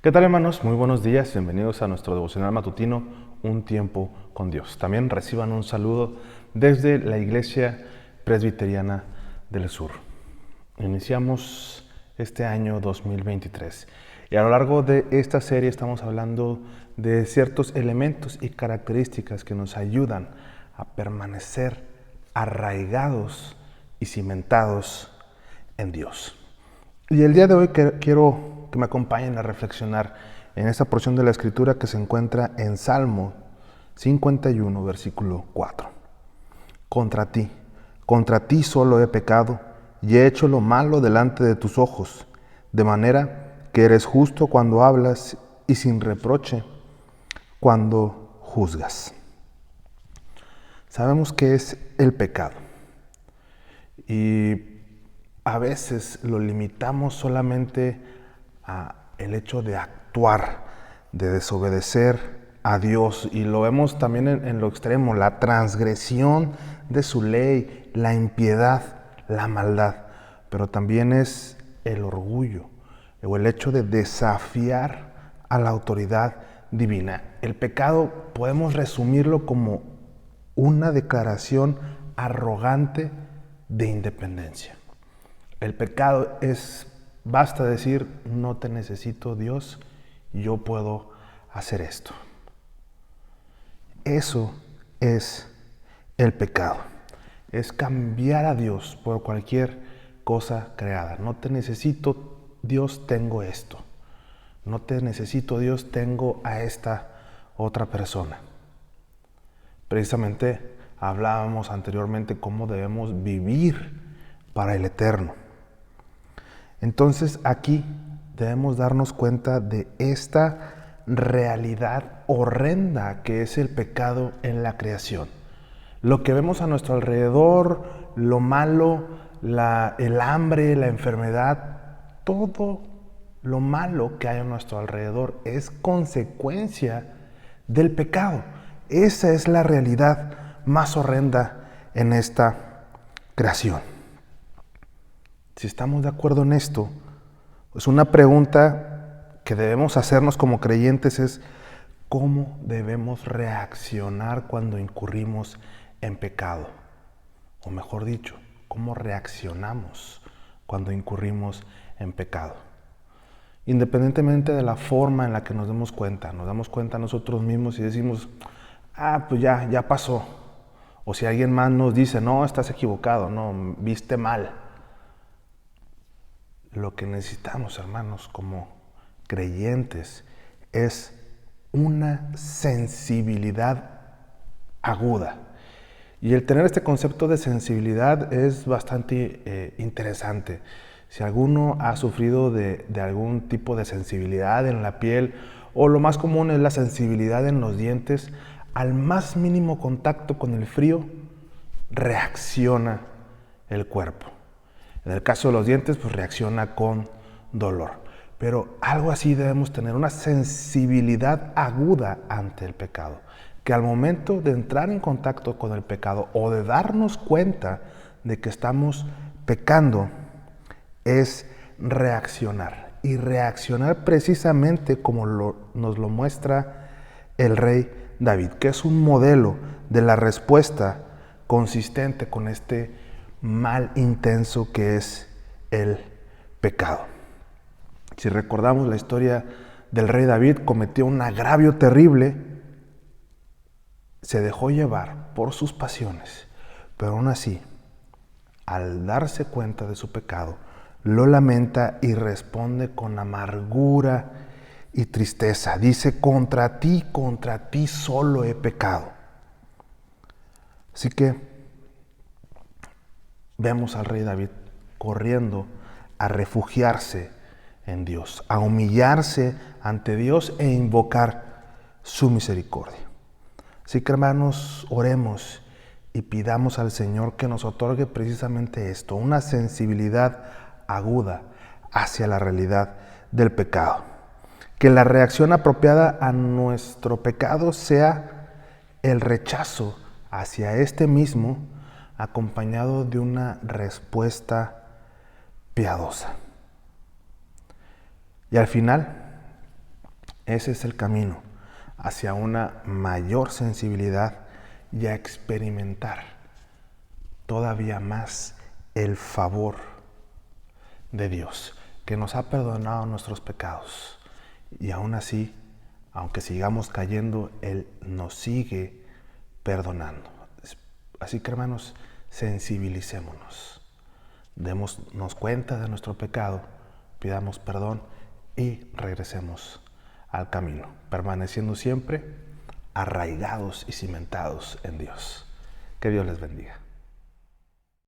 ¿Qué tal, hermanos? Muy buenos días, bienvenidos a nuestro devocional matutino, Un Tiempo con Dios. También reciban un saludo desde la Iglesia Presbiteriana del Sur. Iniciamos este año 2023 y a lo largo de esta serie estamos hablando de ciertos elementos y características que nos ayudan a permanecer arraigados y cimentados en Dios. Y el día de hoy quiero que me acompañen a reflexionar en esta porción de la Escritura que se encuentra en Salmo 51, versículo 4. Contra ti solo he pecado y he hecho lo malo delante de tus ojos, de manera que eres justo cuando hablas y sin reproche cuando juzgas. Sabemos que es el pecado y a veces lo limitamos solamente a el hecho de actuar, de desobedecer a Dios, y lo vemos también en lo extremo, la transgresión de su ley, la impiedad, la maldad, pero también es el orgullo o el hecho de desafiar a la autoridad divina. El pecado podemos resumirlo como una declaración arrogante de independencia. El pecado basta decir, no te necesito, Dios, yo puedo hacer esto. Eso es el pecado. Es cambiar a Dios por cualquier cosa creada. No te necesito, Dios, tengo esto. No te necesito, Dios, tengo a esta otra persona. Precisamente hablábamos anteriormente cómo debemos vivir para el eterno. Entonces aquí debemos darnos cuenta de esta realidad horrenda que es el pecado en la creación. Lo que vemos a nuestro alrededor, lo malo, el hambre, la enfermedad, todo lo malo que hay a nuestro alrededor es consecuencia del pecado. Esa es la realidad más horrenda en esta creación. Si estamos de acuerdo en esto, pues una pregunta que debemos hacernos como creyentes es ¿cómo debemos reaccionar cuando incurrimos en pecado? O mejor dicho, ¿cómo reaccionamos cuando incurrimos en pecado? Independientemente de la forma en la que nos damos cuenta nosotros mismos y decimos, pues ya pasó. O si alguien más nos dice, no, estás equivocado, no, viste mal. Lo que necesitamos, hermanos, como creyentes, es una sensibilidad aguda. Y el tener este concepto de sensibilidad es bastante interesante. Si alguno ha sufrido de algún tipo de sensibilidad en la piel, o lo más común es la sensibilidad en los dientes, al más mínimo contacto con el frío, reacciona el cuerpo. En el caso de los dientes, pues reacciona con dolor. Pero algo así debemos tener, una sensibilidad aguda ante el pecado. Que al momento de entrar en contacto con el pecado o de darnos cuenta de que estamos pecando, es reaccionar. Y reaccionar precisamente como nos lo muestra el rey David, que es un modelo de la respuesta consistente con este mal intenso que es el pecado. Si recordamos la historia del rey David, cometió un agravio terrible, se dejó llevar por sus pasiones, pero aún así, al darse cuenta de su pecado, lo lamenta y responde con amargura y tristeza. Dice, contra ti solo he pecado. Así que vemos al rey David corriendo a refugiarse en Dios, a humillarse ante Dios e invocar su misericordia. Así que, hermanos, oremos y pidamos al Señor que nos otorgue precisamente esto, una sensibilidad aguda hacia la realidad del pecado. Que la reacción apropiada a nuestro pecado sea el rechazo hacia este mismo, acompañado de una respuesta piadosa. Y al final, Ese es el camino hacia una mayor sensibilidad y a experimentar todavía más el favor de Dios, que nos ha perdonado nuestros pecados. Y aún así, aunque sigamos cayendo, Él nos sigue perdonando. Así que, hermanos, sensibilicémonos. Démonos cuenta de nuestro pecado, pidamos perdón y regresemos al camino, permaneciendo siempre arraigados y cimentados en Dios. Que Dios les bendiga.